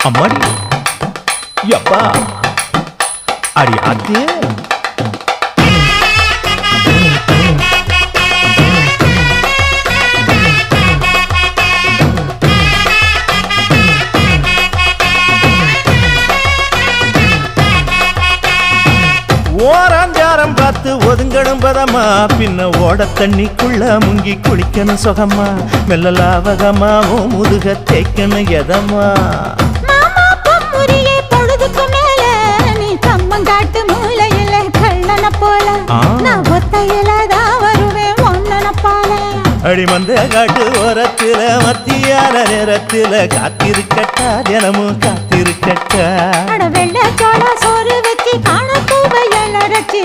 அம்மாடி யப்பா அடி ஆத்தே ஓராஞ்சாரம் பார்த்து ஒதுங்கணும் பதமா பின்ன ஓட தண்ணிக்குள்ள முங்கி குளிக்கணும் சுகமா மெல்ல லாவகமா ஓ முதுக தேய்க்கணும் எதமா பொழுதுக்கு மேல நீ கம்மங்காட்டு மூலையில கள்ளன போல நான் ஒத்தையிலதான் வருவேன் ஒன்னன போல அடிமந்த காட்டு ஓரத்துல மத்தியான நேரத்துல காத்திருக்கட்டா தினமும் காத்திருக்கட்டா வெள்ள சோள சோறு வச்சு காண பூவையல் அரைச்சி